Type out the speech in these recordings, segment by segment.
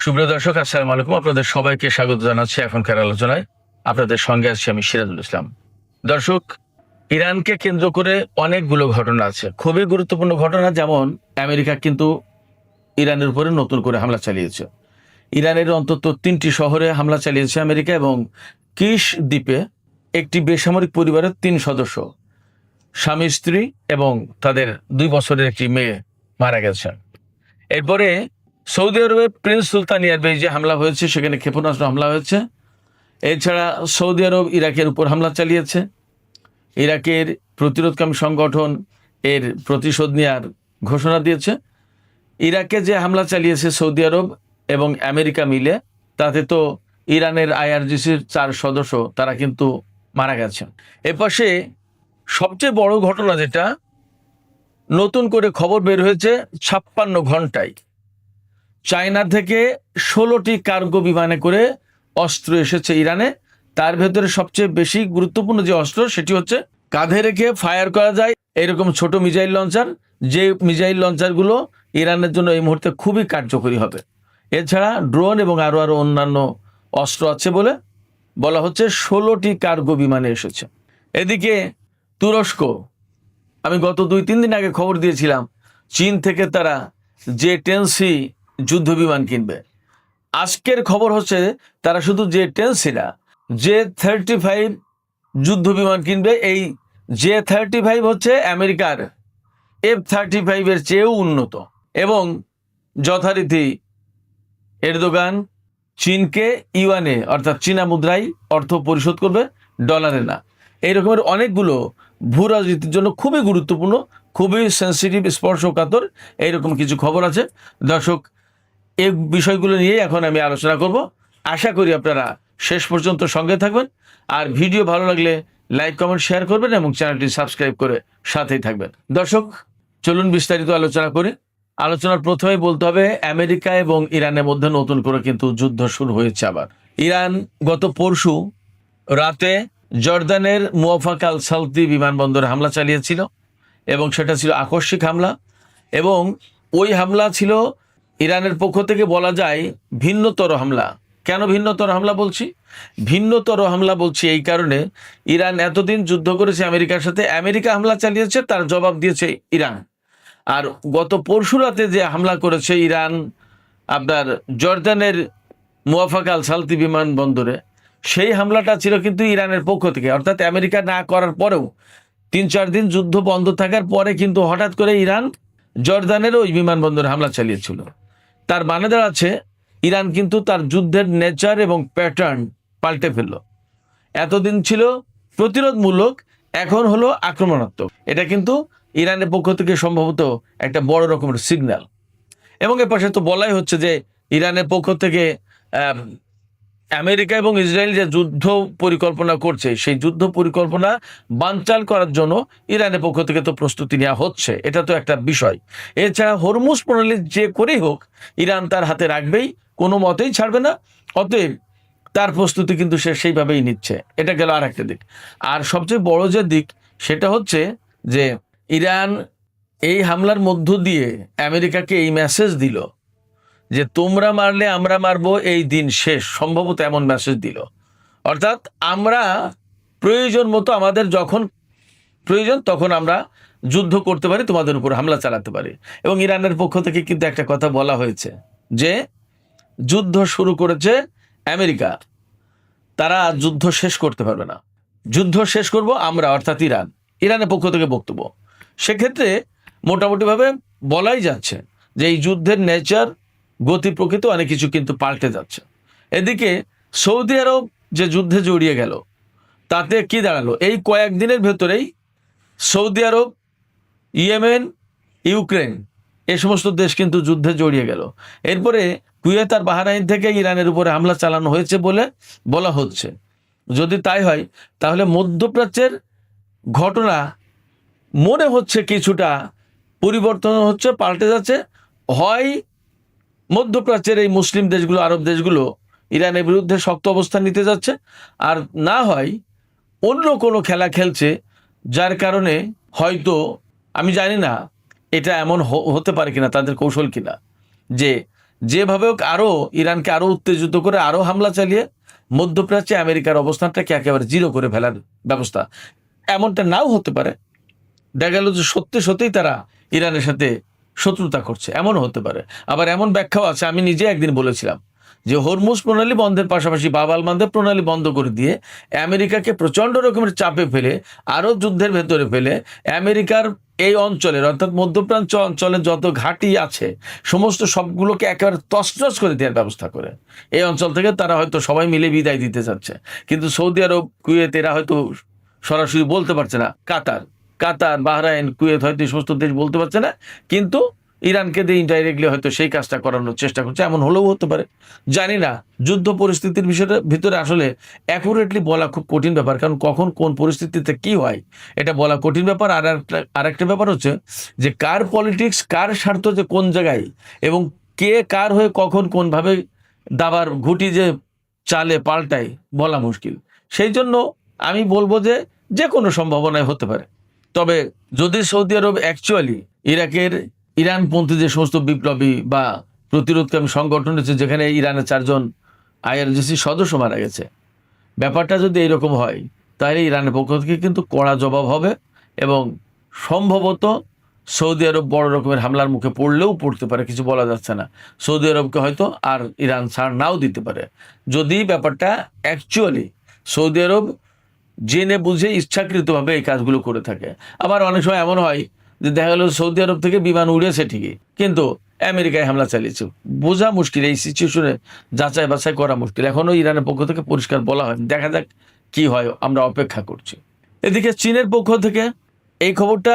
সুপ্রিয় দর্শক, আসসালামু আলাইকুম। আপনাদের সবাইকে স্বাগত জানাচ্ছি এখনকার আলোচনায়। আপনাদের সঙ্গে আছি আমি সিরাজুল ইসলাম। দর্শক, ইরানকে কেন্দ্র করে অনেকগুলো ঘটনা আছে, খুবই গুরুত্বপূর্ণ ঘটনা। যেমন আমেরিকা কিন্তু ইরানের উপরে নতুন করে হামলা চালিয়েছে। ইরানের অন্তত 3টি শহরে হামলা চালিয়েছে আমেরিকা, এবং কিশ দ্বীপে একটি বেসামরিক পরিবারের 3 সদস্য, স্বামী স্ত্রী এবং তাদের 2 বছরের একটি মেয়ে মারা গেছে। এরপরে সৌদি আরবে প্রিন্স সুলতান এয়ারবেজে হামলা হয়েছে, সেখানে ক্ষেপণাস্ত্র হামলা হয়েছে। এছাড়া সৌদি আরব ইরাকের উপর হামলা চালিয়েছে। ইরাকের প্রতিরোধকামী সংগঠন এর প্রতিশোধ নেওয়ার ঘোষণা দিয়েছে। ইরাকে যে হামলা চালিয়েছে সৌদি আরব এবং আমেরিকা মিলে, তাতে তো ইরানের আইআরজিসির 4 সদস্য তারা কিন্তু মারা গেছেন। এপাশে সবচেয়ে বড় ঘটনা যেটা, নতুন করে খবর বের হয়েছে 56 ঘন্টায় চায়না থেকে 16টি কার্গো বিমানে করে অস্ত্র এসেছে ইরানে। তার ভেতরে সবচেয়ে বেশি গুরুত্বপূর্ণ যে অস্ত্র, সেটি হচ্ছে কাঁধে রেখে ফায়ার করা যায় এরকম ছোট মিসাইল লঞ্চার, যে মিসাইল লঞ্চারগুলো ইরানের জন্য এই মুহূর্তে খুবই কার্যকরী হবে। এছাড়া ড্রোন এবং আরও অন্যান্য অস্ত্র আছে বলে বলা হচ্ছে। 16টি কার্গো বিমানে এসেছে। এদিকে তুরস্ক, আমি গত 2-3 দিন আগে খবর দিয়েছিলাম, চীন থেকে তারা J-10C যুদ্ধ বিমান কিনবে। আজকের খবর হচ্ছে তারা শুধু J-10C না, J-35 যুদ্ধ বিমান কিনবে। এই J-35 হচ্ছে আমেরিকার F-35 এর চেয়েও উন্নত, এবং যথারীতি এরদোগান চীনকে ইউয়ানে অর্থাৎ চীনা মুদ্রায় অর্থ পরিশোধ করবে, ডলারে না। এই রকমের অনেকগুলো ভূ রাজনীতির জন্য খুবই গুরুত্বপূর্ণ, খুবই সেন্সিটিভ, স্পর্শকাতর এইরকম কিছু খবর আছে। দর্শক, এই বিষয়গুলো নিয়ে এখন আমি আলোচনা করব। আশা করি আপনারা শেষ পর্যন্ত সঙ্গে থাকবেন, আর ভিডিও ভালো লাগলে লাইক, কমেন্ট, শেয়ার করবেন এবং চ্যানেলটি সাবস্ক্রাইব করে সাথেই থাকবেন। দর্শক, চলুন বিস্তারিত আলোচনা করি। আলোচনার প্রথমেই বলতে হবে, আমেরিকা এবং ইরানের মধ্যে নতুন করে কিন্তু যুদ্ধ শুরু হয়েছে আবার। ইরান গত পরশু রাতে জর্দানের মুওয়াফাক আল সালতি বিমানবন্দরে হামলা চালিয়েছিল, এবং সেটা ছিল আকস্মিক হামলা। এবং ওই হামলা ছিল ইরানের পক্ষ থেকে বলা যায় ভিন্নতর হামলা। কেন ভিন্নতর হামলা বলছি? ভিন্নতর হামলা বলছি এই কারণে, ইরান এতদিন যুদ্ধ করেছে আমেরিকার সাথে, আমেরিকা হামলা চালিয়েছে, তার জবাব দিয়েছে ইরান। আর গত পরশু রাতে যে হামলা করেছে ইরান আপনার জর্দানের মুওয়াফাক আল সালতি বিমানবন্দরে, সেই হামলাটা ছিল কিন্তু ইরানের পক্ষ থেকে, অর্থাৎ আমেরিকা না করার পরেও 3-4 দিন যুদ্ধ বন্ধ থাকার পরে কিন্তু হঠাৎ করে ইরান জর্দানের ওই বিমানবন্দরে হামলা চালিয়েছিল। তার মানে দাঁড়াচ্ছে ইরান কিন্তু তার যুদ্ধের নেচার এবং প্যাটার্ন পাল্টে ফেলল। এতদিন ছিল প্রতিরোধমূলক, এখন হলো আক্রমণাত্মক। এটা কিন্তু ইরানের পক্ষ থেকে সম্ভবত একটা বড় রকমের সিগন্যাল। এবং এর পাশে তো বলাই হচ্ছে যে ইরানের পক্ষ থেকে আমেরিকা এবং ইসরায়েল যে যুদ্ধ পরিকল্পনা করছে, সেই যুদ্ধ পরিকল্পনা বানচাল করার জন্য ইরানের পক্ষ থেকে তো প্রস্তুতি নেওয়া হচ্ছে, এটা তো একটা বিষয়। এছাড়া হরমুজ প্রণালী যে করেই হোক ইরান তার হাতে রাখবেই, কোনো মতেই ছাড়বে না। অতএব তার প্রস্তুতি কিন্তু সে সেইভাবেই নিচ্ছে। এটা গেল আর একটা দিক। আর সবচেয়ে বড় যে দিক, সেটা হচ্ছে যে ইরান এই হামলার মধ্য দিয়ে আমেরিকাকে এই মেসেজ দিল যে তোমরা মারলে আমরা মারবো, এই দিন শেষ, সম্ভবত এমন মেসেজ দিল। অর্থাৎ আমরা প্রয়োজন মতো, আমাদের যখন প্রয়োজন তখন আমরা যুদ্ধ করতে পারি, তোমাদের উপর হামলা চালাতে পারি। এবং ইরানের পক্ষ থেকে কিন্তু একটা কথা বলা হয়েছে যে যুদ্ধ শুরু করেছে আমেরিকা, তারা যুদ্ধ শেষ করতে পারবে না, যুদ্ধ শেষ করব আমরা, অর্থাৎ ইরান। ইরানের পক্ষ থেকে বক্তব্য, সেক্ষেত্রে মোটামুটিভাবে বলাই যাচ্ছে যে এই যুদ্ধের নেচার, গতি, প্রকৃতি অনেক কিছু কিন্তু পাল্টে যাচ্ছে। এদিকে সৌদি আরব যে যুদ্ধে জড়িয়ে গেল, তাতে কি দাঁড়ালো? এই কয়েকদিনের ভেতরেই সৌদি আরব, ইয়েমেন, ইউক্রেন, এই সমস্ত দেশ কিন্তু যুদ্ধে জড়িয়ে গেল। এরপরে কুয়েত আর বাহরাইন থেকে ইরানের উপরে হামলা চালানো হয়েছে বলে বলা হচ্ছে। যদি তাই হয়, তাহলে মধ্যপ্রাচ্যের ঘটনা মনে হচ্ছে কিছুটা পরিবর্তন হচ্ছে, পাল্টে যাচ্ছে। হয় মধ্যপ্রাচ্যের এই মুসলিম দেশগুলো, আরব দেশগুলো ইরানের বিরুদ্ধে শক্ত অবস্থান নিতে যাচ্ছে, আর না হয় অন্য কোনো খেলা খেলছে, যার কারণে হয়তো, আমি জানি না এটা এমন হতে পারে কিনা, তাদের কৌশল কিনা, যে যেভাবে হোক আরো ইরানকে আরো উত্তেজিত করে আরো হামলা চালিয়ে মধ্যপ্রাচ্যে আমেরিকার অবস্থানটাকে একেবারে জিরো করে ফেলার ব্যবস্থা। এমনটা নাও হতে পারে, দেখা গেল যে সত্যি সত্যিই তারা ইরানের সাথে শত্রুতা করছে, এমনও হতে পারে। আবার এমন ব্যাখ্যাও আছে, আমি নিজে একদিন বলেছিলাম যে হরমুজ প্রণালী বন্ধের পাশাপাশি বাব আল মানদেব প্রণালী বন্ধ করে দিয়ে আমেরিকাকে প্রচন্ড রকমের চাপে ফেলে আরো যুদ্ধের ভেতরে ফেলে আমেরিকার এই অঞ্চলের অর্থাৎ মধ্যপ্রাচ্য অঞ্চলে যত ঘাঁটি আছে সমস্ত সবগুলোকে একেবারে তছনছ করে দেওয়ার ব্যবস্থা করে এই অঞ্চল থেকে তারা হয়তো সবাই মিলে বিদায় দিতে চাচ্ছে। কিন্তু সৌদি আরব, কুয়েত এরা হয়তো সরাসরি বলতে পারছে না, কাতার, বাহরাইন, কুয়েত হয়তো এই সমস্ত দেশ বলতে পারছে না, কিন্তু ইরানকে দিয়ে ইনডাইরেক্টলি হয়তো সেই কাজটা করানোর চেষ্টা করছে, এমন হলেও হতে পারে, জানি না। যুদ্ধ পরিস্থিতির বিষয়টা ভিতরে আসলে অ্যাকুরেটলি বলা খুব কঠিন ব্যাপার, কারণ কখন কোন পরিস্থিতিতে কি হয় এটা বলা কঠিন ব্যাপার। আর একটা ব্যাপার হচ্ছে যে কার পলিটিক্স, কার স্বার্থ যে কোন জায়গায় এবং কে কার হয়ে কখন কোনভাবে দাবার ঘুটি যে চালে পাল্টায় বলা মুশকিল। সেই জন্য আমি বলবো যে যে কোনো সম্ভাবনায় হতে পারে। তবে যদি সৌদি আরব অ্যাকচুয়ালি ইরানপন্থী যে সমস্ত বিপ্লবী বা প্রতিরোধকামী সংগঠন আছে, যেখানে ইরানের 4 জন IRGC সদস্য মারা গেছে, ব্যাপারটা যদি এইরকম হয় তাহলে ইরানের পক্ষ থেকে কিন্তু কড়া জবাব হবে এবং সম্ভবত সৌদি আরব বড় রকমের হামলার মুখে পড়লেও পড়তে পারে, কিছু বলা যাচ্ছে না। সৌদি আরবকে হয়তো আর ইরান ছাড় নাও দিতে পারে যদি ব্যাপারটা অ্যাকচুয়ালি সৌদি আরব জেনে বুঝে ইচ্ছাকৃতভাবে এই কাজগুলো করে থাকে। আবার অনেক সময় এমন হয় যে দেখা গেল সৌদি আরব থেকে বিমান উড়েছে ঠিকই, কিন্তু আমেরিকায় হামলা চালিয়েছে, বোঝা মুশকিল। এই সিচুয়েশনে যাচাই বাছাই করা মুশকিল। এখনো ইরানের পক্ষ থেকে পরিষ্কার বলা হয়, দেখা যাক কি হয়, আমরা অপেক্ষা করছি। এদিকে চীনের পক্ষ থেকে এই খবরটা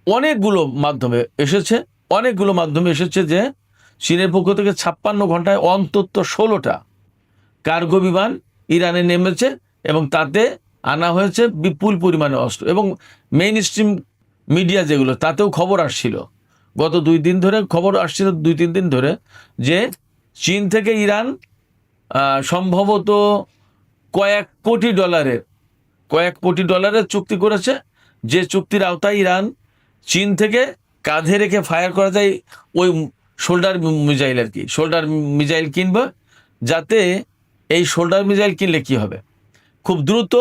অনেকগুলো মাধ্যমে এসেছে যে চীনের পক্ষ থেকে 56 ঘন্টায় অন্তত 16টা কার্গো বিমান ইরানে নেমেছে এবং তাতে আনা হয়েছে বিপুল পরিমাণে অস্ত্র। এবং মেইন স্ট্রিম মিডিয়া যেগুলো, তাতেও খবর আসছিল, গত 2-3 ধরে খবর আসছিল, 2-3 দিন ধরে, যে চীন থেকে ইরান সম্ভবত কয়েক কোটি ডলারের চুক্তি করেছে, যে চুক্তির আওতায় ইরান চীন থেকে কাঁধে রেখে ফায়ার করা যায় ওই শোল্ডার মিসাইল কিনবে, যাতে এই শোল্ডার মিসাইল কিনলে কি হবে, খুব দ্রুত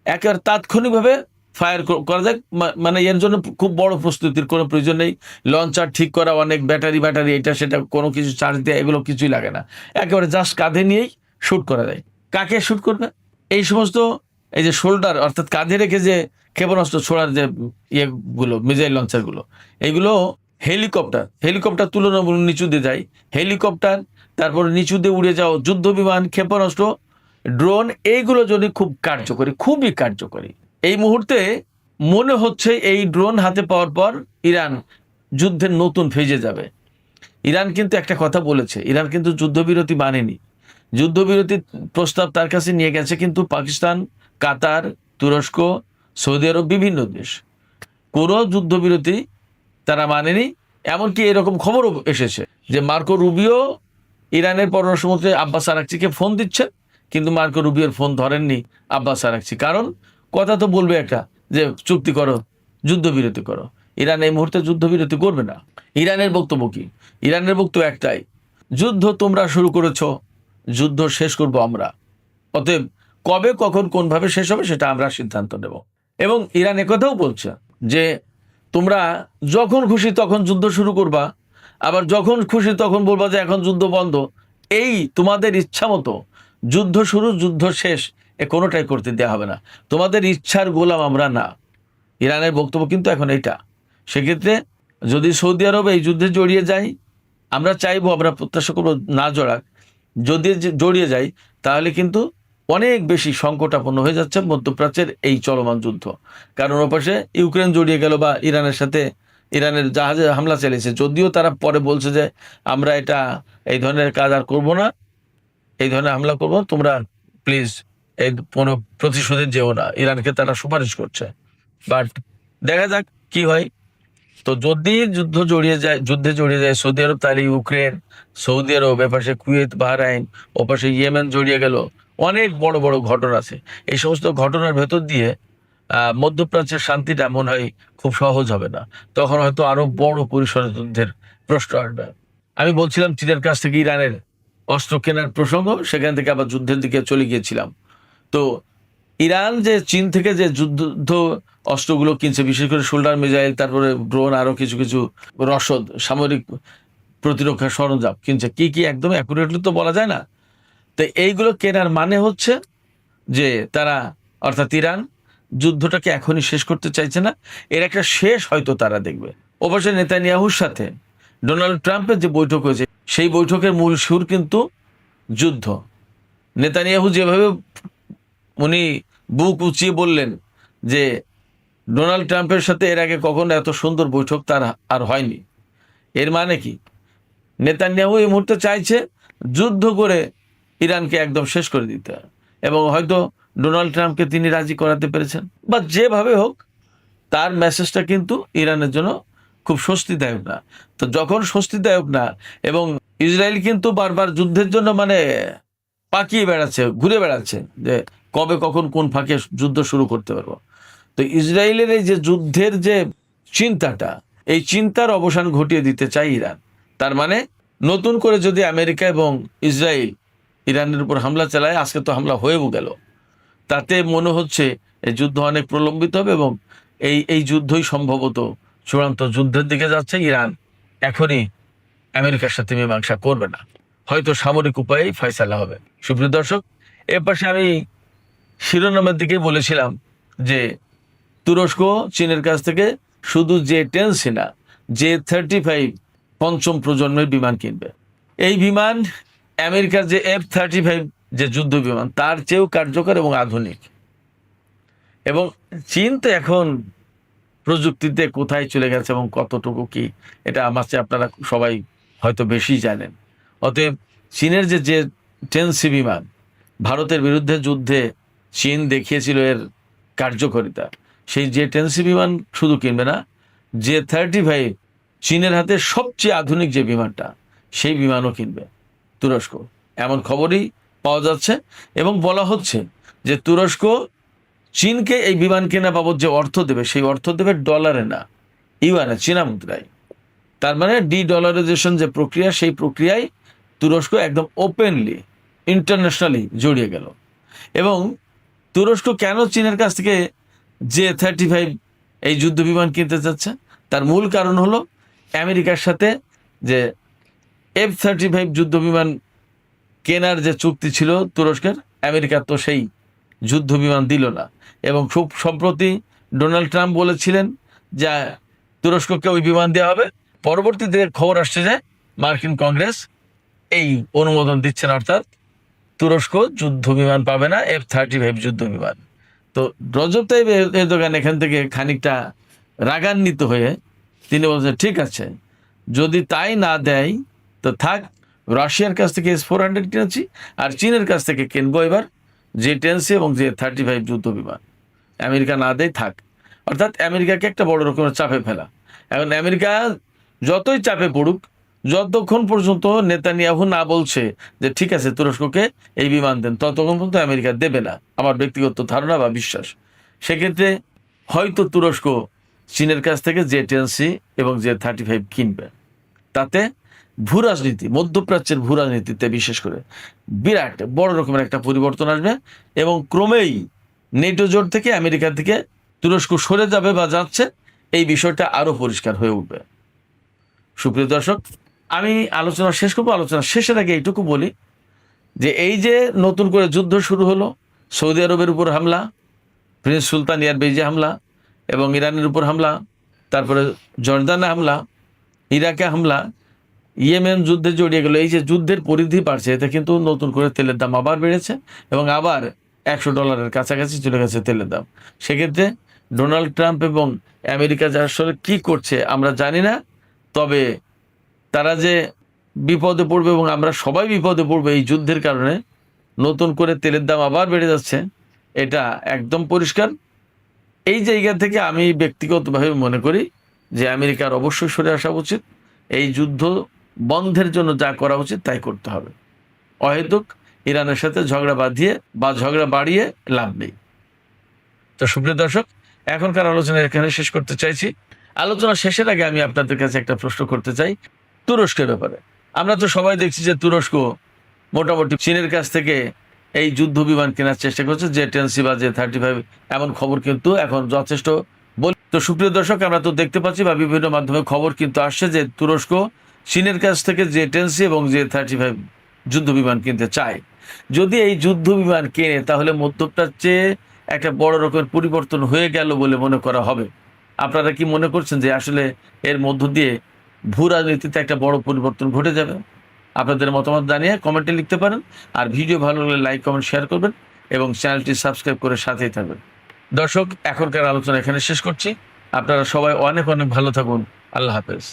একেবারে তাৎক্ষণিকভাবে ফায়ার করা যায়। মানে এর জন্য খুব বড় প্রস্তুতির কোনো প্রয়োজন নেই, লঞ্চার ঠিক করা, অনেক ব্যাটারি এটা সেটা কোনো কিছু চার্জ দেওয়া, এগুলো কিছুই লাগে না, একেবারে জাস্ট কাঁধে নিয়েই শ্যুট করা যায়। কাকে শ্যুট করবে? এই সমস্ত এই যে শোল্ডার অর্থাৎ কাঁধে রেখে যে ক্ষেপণাস্ত্র ছোড়ার যে ইয়েগুলো, মিসাইল লঞ্চারগুলো, এগুলো হেলিকপ্টার তুলনামূলক নিচু দিয়ে যায়, হেলিকপ্টার, তারপর নিচু দিয়ে উড়ে যাও যুদ্ধ বিমান, ক্ষেপণাস্ত্র, ড্রোন, এইগুলো যদি খুবই কার্যকরী। এই মুহূর্তে মনে হচ্ছে এই ড্রোন হাতে পাওয়ার পর ইরান যুদ্ধের নতুন ফেজে যাবে। ইরান কিন্তু একটা কথা বলেছে, ইরান কিন্তু যুদ্ধবিরতি মানেনি, যুদ্ধবিরতির প্রস্তাব তার কাছে নিয়ে গেছে কিন্তু পাকিস্তান, কাতার, তুরস্ক, সৌদি আরব, বিভিন্ন দেশ, কোনো যুদ্ধবিরতি তারা মানেনি। এমনকি এরকম খবরও এসেছে যে মার্কো রুবিও ইরানের পররাষ্ট্রমন্ত্রী আব্বাস আরাকচিকে ফোন দিচ্ছেন, কিন্তু মার্কো রুবিওর ফোন ধরেননি আব্বাস আরাকচি। কারণ কথা তো বলবে একটা যে চুক্তি করো, যুদ্ধবিরতি করো। ইরান এই মুহূর্তে যুদ্ধবিরতি করবে না। ইরানের বক্তব্য কি? ইরানের বক্তব্য একটাই, যুদ্ধ তোমরা শুরু করেছো, যুদ্ধ শেষ করব আমরা, অতএব কবে, কখন, কোনভাবে শেষ হবে সেটা আমরা সিদ্ধান্ত নেব। এবং ইরান একথাও বলছে যে তোমরা যখন খুশি তখন যুদ্ধ শুরু করবা, আবার যখন খুশি তখন বলবা যে এখন যুদ্ধ বন্ধ। এই তোমাদের ইচ্ছা মতো যুদ্ধ শুরু, যুদ্ধ শেষ, এ কোনোটাই করতে দেওয়া হবে না, তোমাদের ইচ্ছার গোলাম আমরা না। ইরানের বক্তব্য কিন্তু এখন এইটা। সেক্ষেত্রে যদি সৌদি আরব এই যুদ্ধে জড়িয়ে যায়, আমরা চাইবো, আমরা প্রত্যাশা করবো না জড়াক, যদি জড়িয়ে যায় তাহলে কিন্তু অনেক বেশি সংকটাপন্ন হয়ে যাচ্ছে মধ্যপ্রাচ্যের এই চলমান যুদ্ধ। কারণ ওপাশে ইউক্রেন জড়িয়ে গেল বা ইরানের জাহাজে হামলা চালিয়েছে, যদিও তারা পরে বলছে যে আমরা এই ধরনের কাজ আর করবো না, এই ধরনের হামলা করবো, তোমরা প্লিজ এই কোনো প্রতিশোধে যেও না, ইরানকে তারা সুপারিশ করছে। বাট দেখা যাক কি হয়। তো যদি যুদ্ধে জড়িয়ে যায় সৌদি আরব, তাহলে ইউক্রেন, সৌদি আরব, এপাশে কুয়েত, বাহরাইন, ওপাশে ইয়েমেন জড়িয়ে গেল, অনেক বড় বড় ঘটনা আছে। এই সমস্ত ঘটনার ভেতর দিয়ে মধ্যপ্রাচ্যের শান্তিটা মনে হয় খুব সহজ হবে না, তখন হয়তো আরো বড় পরিসরের যুদ্ধের প্রশ্ন আসবে। আমি বলছিলাম চীনের কাছ থেকে ইরানের অস্ত্র কেনার প্রসঙ্গ, সেখান থেকে আবার যুদ্ধের দিকে চলে গিয়েছিলাম। তো ইরান যে চীন থেকে যে যুদ্ধ অস্ত্রগুলো কিনছে, বিশেষ করে শোল্ডার মিসাইল, তারপরে ড্রোন, আরো কিছু কিছু রসদ, সামরিক প্রতিরক্ষা সরঞ্জাম কিনছে, কি কি একদম অ্যাকুরেটলি তো বলা যায় না। তো এইগুলো কেনার মানে হচ্ছে যে তারা, অর্থাৎ ইরান, যুদ্ধটাকে এখনই শেষ করতে চাইছে না, এর একটা শেষ হয়তো তারা দেখবে। অবশ্যই নেতানিয়াহুর সাথে ডোনাল্ড ট্রাম্পের যে বৈঠক হয়েছে, সেই বৈঠকের মূল সুর কিন্তু যুদ্ধ। নেতানিয়াহু যেভাবে উনি বুক উঁচিয়ে বললেন যে ডোনাল্ড ট্রাম্পের সাথে এর আগে কখনো এত সুন্দর বৈঠক তার আর হয়নি, এর মানে কি নেতানিয়াহু এই মুহূর্তে চাইছে যুদ্ধ করে ইরানকে একদম শেষ করে দিতে, এবং হয়তো ডোনাল্ড ট্রাম্পকে তিনি রাজি করাতে পেরেছেন, বা যেভাবে হোক তার মেসেজটা কিন্তু ইরানের জন্য খুব স্বস্তিদায়ক না। তো যখন স্বস্তিদায়ক না, এবং ইসরায়েল কিন্তু বারবার যুদ্ধের জন্য মানে পাকিয়ে বেড়াচ্ছে, ঘুরে বেড়াচ্ছে যে কবে কখন কোন ফাঁকে যুদ্ধ শুরু করতে পারবো। তো ইসরায়েলের এই যে যুদ্ধের যে চিন্তাটা, এই চিন্তার অবসান ঘটিয়ে দিতে চায় ইরান। তার মানে নতুন করে যদি আমেরিকা এবং ইসরায়েল ইরানের উপর হামলা চালায়, আজকে তো হামলা হয়েও গেল, তাতে মনে হচ্ছে এই যুদ্ধ অনেক প্রলম্বিত হবে, এবং এই যুদ্ধই সম্ভবত চূড়ান্ত যুদ্ধের দিকে যাচ্ছে। ইরান এখনই আমেরিকার সাথে মীমাংসা করবে না, হয়তো সামরিক উপায়েই ফয়সালা হবে। সুপ্রিয় দর্শক, এর পাশে আমি শিরোনামের দিকে বলেছিলাম যে তুরস্ক চীনের কাছ থেকে শুধু J-10 না, J-35 পঞ্চম প্রজন্মের বিমান কিনবে। এই বিমান আমেরিকার যে F-35 যে যুদ্ধ বিমান, তার চেয়েও কার্যকর এবং আধুনিক। এবং চীন তো এখন প্রযুক্তিতে কোথায় চলে গেছে এবং কতটুকু কি, এটা আমার চেয়ে আপনারা সবাই হয়তো বেশি জানেন। অতএব চীনের যে J-10C বিমান, ভারতের বিরুদ্ধে যুদ্ধে চীন দেখিয়েছিল এর কার্যকারিতা, সেই J-10C বিমান শুধু কিনবে না, J-35 চীনের হাতে সবচেয়ে আধুনিক যে বিমানটা, সেই বিমানও কিনবে তুরস্ক, এমন খবরই পাওয়া যাচ্ছে। এবং বলা হচ্ছে যে তুরস্ক চীনকে এই বিমান কেনা বাবদ যে অর্থ দেবে, সেই অর্থ দেবে ডলারে না, ইউয়ানে, চীনা মুদ্রায়। তার মানে ডলারাইজেশন যে প্রক্রিয়া, সেই প্রক্রিয়ায় তুরস্ক একদম ওপেনলি ইন্টারন্যাশনালি জড়িয়ে গেল। এবং তুরস্ক কেন চীনের কাছ থেকে J-35 এই যুদ্ধ বিমান কিনতে চাচ্ছে, তার মূল কারণ হলো আমেরিকার সাথে যে F-35 যুদ্ধ বিমান কেনার যে চুক্তি ছিল তুরস্কের, আমেরিকা তো সেই যুদ্ধ বিমান দিল না। এবং খুব সম্প্রতি ডোনাল্ড ট্রাম্প বলেছিলেন যে তুরস্ককে ওই বিমান দেওয়া হবে। পরবর্তীতে খবর আসছে যে মার্কিন কংগ্রেস এই অনুমোদন দিচ্ছে না, অর্থাৎ তুরস্ক যুদ্ধ বিমান পাবে না, F-35 যুদ্ধ বিমান। তো রজব তাইব এরদোগান এখান থেকে খানিকটা রাগান্বিত হয়ে তিনি বলছেন, ঠিক আছে, যদি তাই না দেয় তো থাক, রাশিয়ার কাছ থেকে S-400 কিনেছি, আর চীনের কাছ থেকে কিনবো এবার J-10C এবং J-35 যুদ্ধ বিমান। আমেরিকা না দেয় থাক, অর্থাৎ আমেরিকাকে একটা বড় রকমের চাপে ফেলা। এখন আমেরিকা যতই চাপে পড়ুক, যতক্ষণ পর্যন্ত নেতানিয়াহু না বলছে যে ঠিক আছে তুরস্ককে এই বিমান দেন, ততক্ষণ পর্যন্ত আমেরিকা দেবে না, আমার ব্যক্তিগত ধারণা বা বিশ্বাস। সেক্ষেত্রে হয়তো তুরস্ক চীনের কাছ থেকে J-10C এবং J-35 কিনবে। তাতে ভূরাজনীতি, মধ্যপ্রাচ্যের ভূরাজনীতিতে বিশেষ করে বিরাট বড় রকমের একটা পরিবর্তন আসবে, এবং ক্রমেই নেটো জোট থেকে আমেরিকা থেকে তুরস্ক সরে যাবে বা যাচ্ছে, এই বিষয়টা আরো পরিষ্কার হয়ে উঠবে। সুপ্রিয় দর্শক, আমি আলোচনা শেষ করবো। আলোচনা শেষের আগে এইটুকু বলি যে এই যে নতুন করে যুদ্ধ শুরু হলো, সৌদি আরবের উপর হামলা, প্রিন্স সুলতান এয়ারবেজে হামলা, এবং ইরানের উপর হামলা, তারপরে জর্দানে হামলা, ইরাকে হামলা, ইয়েমেন যুদ্ধে জড়িয়ে গেল, এই যে যুদ্ধের পরিধি বাড়ছে, এতে কিন্তু নতুন করে তেলের দাম আবার বেড়েছে, এবং আবার $100 কাছাকাছি চলে গেছে তেলের দাম। সেক্ষেত্রে ডোনাল্ড ট্রাম্প এবং আমেরিকা যা আসলে কি করছে আমরা জানি না, তবে তারা যে বিপদে পড়বে এবং আমরা সবাই বিপদে পড়বে এই যুদ্ধের কারণে, নতুন করে তেলের দাম আবার বেড়ে যাচ্ছে, এটা একদম পরিষ্কার। এই জায়গা থেকে আমি ব্যক্তিগতভাবে মনে করি যে আমেরিকার অবশ্যই সরে আসা উচিত, এই যুদ্ধ বন্ধের জন্য যা করা উচিত তাই করতে হবে। অহেতুক ইরানের সাথে ঝগড়া বাঁধিয়ে বা ঝগড়া বাড়িয়ে লাভ নেই। তো সুপ্রিয় দর্শক, এখনকার আলোচনা এখানে শেষ করতে চাইছি। আলোচনা শেষের আগে আমি আপনাদের কাছে একটা প্রশ্ন করতে চাই তুরস্কের ব্যাপারে। আমরা তো সবাই দেখছি যে তুরস্ক মোটামুটি চীনের কাছ থেকে এই যুদ্ধ বিমান কেনার চেষ্টা করছে, J-10C বা J-35, এমন খবর কিন্তু এখন যথেষ্ট বলি। তো সুপ্রিয় দর্শক, আমরা তো দেখতে পাচ্ছি বা বিভিন্ন মাধ্যমে খবর কিন্তু আসছে যে তুরস্ক চীনের কাছ থেকে J-10C এবং J-35 যুদ্ধ বিমান কিনতে চায়। যদি এই যুদ্ধ বিমান কেনে তাহলে মধ্যপ্রাচ্যে একটা বড় রকমের পরিবর্তন হয়ে গেল বলে মনে করা হবে। আপনারা কি মনে করছেন যে আসলে এর মধ্য দিয়ে ভূ রাজনীতিতে একটা বড় পরিবর্তন ঘটে যাবে? আপনাদের মতামত জানিয়ে কমেন্টে লিখতে পারেন। আর ভিডিও ভালো লাগলে লাইক, কমেন্ট, শেয়ার করবেন এবং চ্যানেলটি সাবস্ক্রাইব করে সাথেই থাকবেন। দর্শক, এখনকার আলোচনা এখানে শেষ করছি। আপনারা সবাই অনেক অনেক ভালো থাকুন। আল্লাহ হাফেজ।